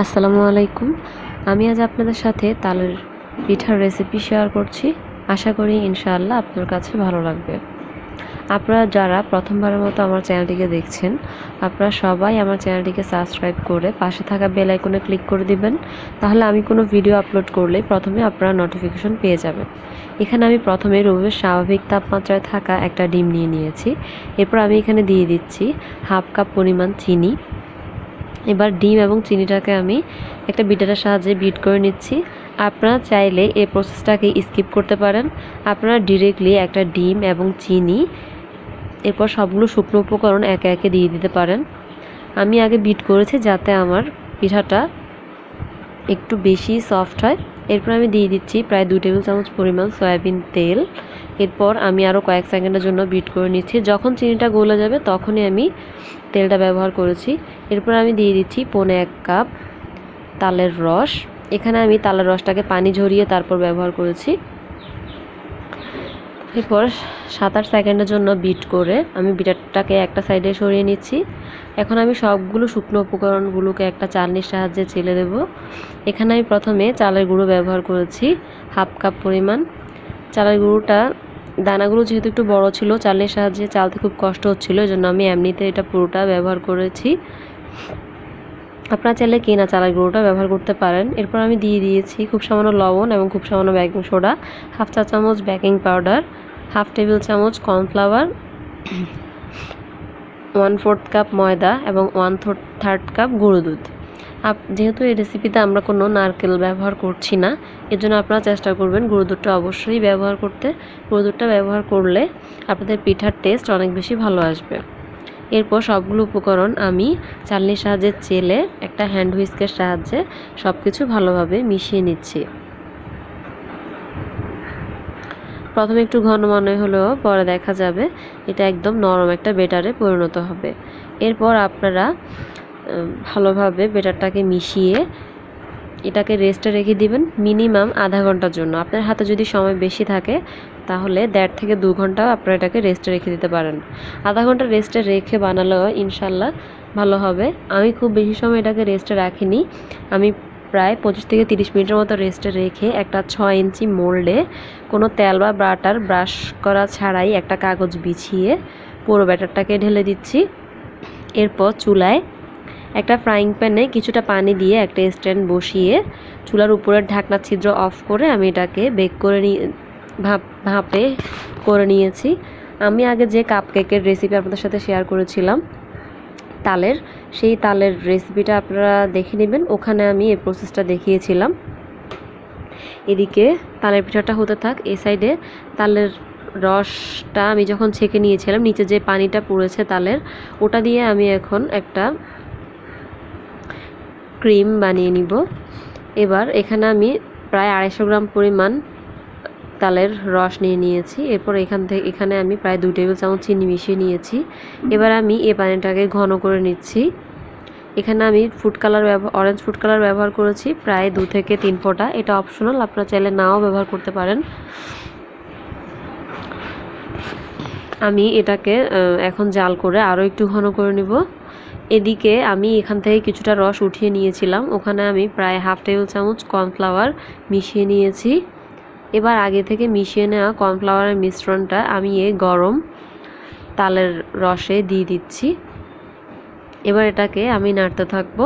আসসালামু আলাইকুম। আমি আজ আপনাদের সাথে তালের পিঠার রেসিপি শেয়ার করছি। আশা করি ইনশাআল্লাহ আপনার কাছে ভালো লাগবে। আপনারা যারা প্রথমবারের মতো আমার চ্যানেলটিকে দেখছেন, আপনারা সবাই আমার চ্যানেলটিকে সাবস্ক্রাইব করে পাশে থাকা বেল আইকনে ক্লিক করে দিবেন। তাহলে আমি কোনো ভিডিও আপলোড করলেই প্রথমে আপনারা নোটিফিকেশন পেয়ে যাবেন। এখানে আমি প্রথমে রুমের স্বাভাবিক তাপমাত্রায় থাকা একটা ডিম নিয়ে নিয়েছি। এরপর আমি এখানে দিয়ে দিচ্ছি হাফ কাপ পরিমাণ চিনি। এবার ডিম এবং চিনিটাকে আমি একটা বিটারের সাহায্যে বিট করে নিচ্ছি। আপনারা চাইলে এই প্রসেসটাকে স্কিপ করতে পারেন। আপনারা ডিরেক্টলি একটা ডিম এবং চিনি এরপর সবগুলো শুকনো উপকরণ একে একে দিয়ে দিতে পারেন। আমি আগে বিট করেছি যাতে আমার পিঠাটা একটু বেশি সফট হয়। এরপর আমি দিয়ে দিচ্ছি প্রায় 2 টেবিল চামচ পরিমাণ সয়াবিন তেল। এরপর আমি আরও কয়েক সেকেন্ডের জন্য বিট করে নিচ্ছি। যখন চিনিটা গলে যাবে তখনই আমি তেলটা ব্যবহার করেছি। এরপর আমি দিয়ে দিচ্ছি 1.25 কাপ তালের রস। এখানে আমি তালের রসটাকে পানি ঝরিয়ে তারপর ব্যবহার করেছি। এরপর 7-8 সেকেন্ডের জন্য বিট করে আমি বিটারটাকে একটা সাইডে সরিয়ে নিচ্ছি। এখন আমি সবগুলো শুকনো উপকরণগুলোকে একটা চালনির সাহায্যে চেলে দেব। এখানে আমি প্রথমে চালের গুঁড়ো ব্যবহার করেছি হাফ কাপ পরিমাণ। চালের গুঁড়োটা দানাগুলো যেহেতু একটু বড় ছিল, চালনির সাহায্যে চালতে খুব কষ্ট হচ্ছিল, এই জন্য আমি এমনিতে এটা পুরোটা ব্যবহার করেছি। আপনারা চাইলে কেনা চালের গুঁড়োটা ব্যবহার করতে পারেন। এরপর আমি দিয়ে দিয়েছি খুব সামান্য লবণ এবং খুব সামান্য বেকিং সোডা, হাফ চা চামচ বেকিং পাউডার, হাফ টেবিল চামচ কর্নফ্লাওয়ার, 1/4 কাপ ময়দা এবং 1/3 কাপ গুঁড়ো দুধ। যেহেতু এই রেসিপিতে আমরা কোনো নারকেল ব্যবহার করছি না, এর জন্য আপনারা চেষ্টা করবেন গুঁড়ো দুধটা অবশ্যই ব্যবহার করতে। গুঁড়ো দুধটা ব্যবহার করলে আপনাদের পিঠার টেস্ট অনেক বেশি ভালো আসবে। এরপর সবগুলো উপকরণ আমি চালনির সাহায্যে চেলে একটা হ্যান্ড হুইস্কের সাহায্যে সব কিছু ভালোভাবে মিশিয়ে নিচ্ছি। প্রথমে একটু ঘন মনে হলেও পরে দেখা যাবে এটা একদম নরম একটা বেটারে পরিণত হবে। এরপর আপনারা ভালোভাবে বেটারটাকে মিশিয়ে এটাকে রেস্টে রেখে দিবেন মিনিমাম আধা ঘন্টার জন্য। আপনার হাতে যদি সময় বেশি থাকে তাহলে 1.5 থেকে 2 ঘন্টাও আপনারা এটাকে রেস্টে রেখে দিতে পারেন। আধা ঘন্টা রেস্টে রেখে বানালেও ইনশাল্লাহ ভালো হবে। আমি খুব বেশি সময় এটাকে রেস্টে রাখিনি। আমি প্রায় 25 থেকে 30 মিনিটের মতো রেস্টে রেখে একটা 6 ইঞ্চি মোল্ডে কোনো তেল বা বাটার ব্রাশ করা ছাড়াই একটা কাগজ বিছিয়ে পুরো ব্যাটারটাকে ঢেলে দিচ্ছি। এরপর চুলায় একটা ফ্রাইং প্যানে কিছুটা পানি দিয়ে একটা স্ট্যান্ড বসিয়ে চুলার উপরের ঢাকনার ছিদ্র অফ করে আমি এটাকে বেক করে ভাপে করে নিয়েছি। আমি আগে যে কাপ কেকের রেসিপি আপনাদের সাথে শেয়ার করেছিলাম তালের, সেই তালের রেসিপিটা আপনারা দেখে নেবেন। ওখানে আমি এই প্রসেসটা দেখিয়েছিলাম। এদিকে তালের পিঠাটা হতে থাক। এই সাইডে তালের রসটা আমি যখন ছেঁকে নিয়েছিলাম, নিচে যে পানিটা পড়েছে তালের, ওটা দিয়ে আমি এখন একটা ক্রিম বানিয়ে নিব। এবার এখানে আমি প্রায় 250 গ্রাম পরিমাণ তালের রস নিয়ে নিয়েছি। এরপর এখানে আমি প্রায় 2 টেবিল চামচ চিনি মিশিয়ে নিয়েছি। এবার আমি এই পানিটাকে ঘন করে নিচ্ছি। এখানে আমি অরেঞ্জ ফুড কালার ব্যবহার করেছি প্রায় 2 থেকে 3 ফোঁটা। এটা অপশনাল, আপনারা চাইলে নাও ব্যবহার করতে পারেন। আমি এটাকে এখন জাল করে আরও একটু ঘন করে নিব। এদিকে আমি এখান থেকে কিছুটা রস উঠিয়ে নিয়েছিলাম, ওখানে আমি প্রায় হাফ টেবিল চামচ কর্নফ্লাওয়ার মিশিয়ে নিয়েছি। এবার আগে থেকে মিশিয়ে নেওয়া কর্নফ্লাওয়ারের মিশ্রণটা আমি এই গরম তালের রসে দিয়ে দিচ্ছি। এবার এটাকে আমি নাড়তে থাকবো।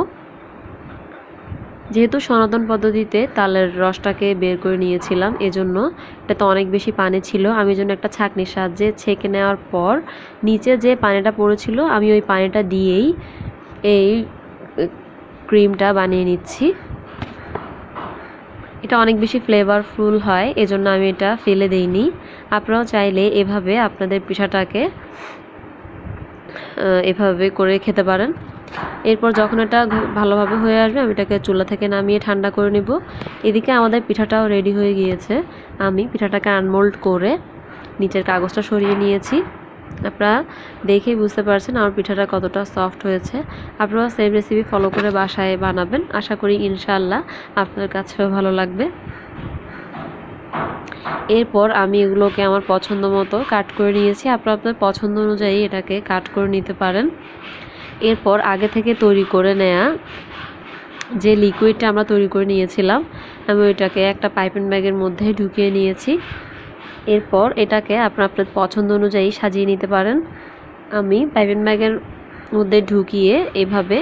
যেহেতু সনাতন পদ্ধতিতে তালের রসটাকে বের করে নিয়েছিলাম, এজন্য এটাতে অনেক বেশি পানি ছিল। আমি জন্য একটা ছাঁকনির সাহায্যে ছেঁকে নেওয়ার পর নিচে যে পানিটা পড়েছিল আমি ওই পানিটা দিয়েই এই ক্রিমটা বানিয়ে নিচ্ছি। এটা অনেক বেশি ফ্লেভারফুল হয়, এজন্য আমি এটা ফেলে দেইনি। আপনারাও চাইলে এভাবে আপনাদের পিঠাটাকে এভাবে করে খেতে পারেন। এরপর যখন এটা ভালোভাবে হয়ে আসবে আমি এটাকে চুলা থেকে নামিয়ে ঠান্ডা করে নিব। এদিকে আমাদের পিঠাটাও রেডি হয়ে গিয়েছে। আমি পিঠাটাকে আনমোল্ড করে নিচের কাগজটা সরিয়ে নিয়েছি। আপনারা দেখেই বুঝতে পারছেন আমার পিঠাটা কতটা সফট হয়েছে। আপনারা সেম রেসিপি ফলো করে বাসায় বানাবেন। আশা করি ইনশাআল্লাহ আপনাদের কাছেও ভালো লাগবে। এরপর আমি এগুলোকে আমার পছন্দ মতো কাট করে নিয়েছি। আপনারা আপনার পছন্দ অনুযায়ী এটাকে কাট করে নিতে পারেন। এরপর আগে থেকে তৈরি করে নেওয়া যে লিকুইডটা আমরা তৈরি করে নিয়েছিলাম আমি ওইটাকে একটা পাইপিং ব্যাগের মধ্যে ঢুকিয়ে নিয়েছি। এরপর এটাকে আপনার পছন্দ অনুযায়ী সাজিয়ে নিতে পারেন। আমি পাইপিং ব্যাগের মধ্যে ঢুকিয়ে এভাবে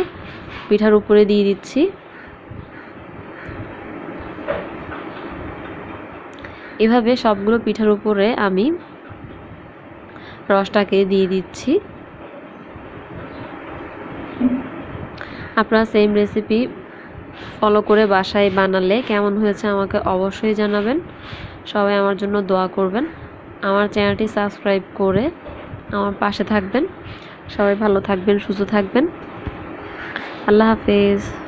পিঠার উপরে দিয়ে দিচ্ছি। এভাবে সবগুলো পিঠার উপরে আমি রসটাকে দিয়ে দিচ্ছি। আপনারা সেম রেসিপি ফলো করে বাসায় বানালে কেমন হয়েছে আমাকে অবশ্যই জানাবেন। সবাই আমার জন্য দোয়া করবেন। আমার চ্যানেলটি সাবস্ক্রাইব করে আমার পাশে থাকবেন। সবাই ভালো থাকবেন, সুস্থ থাকবেন। আল্লাহ হাফেজ।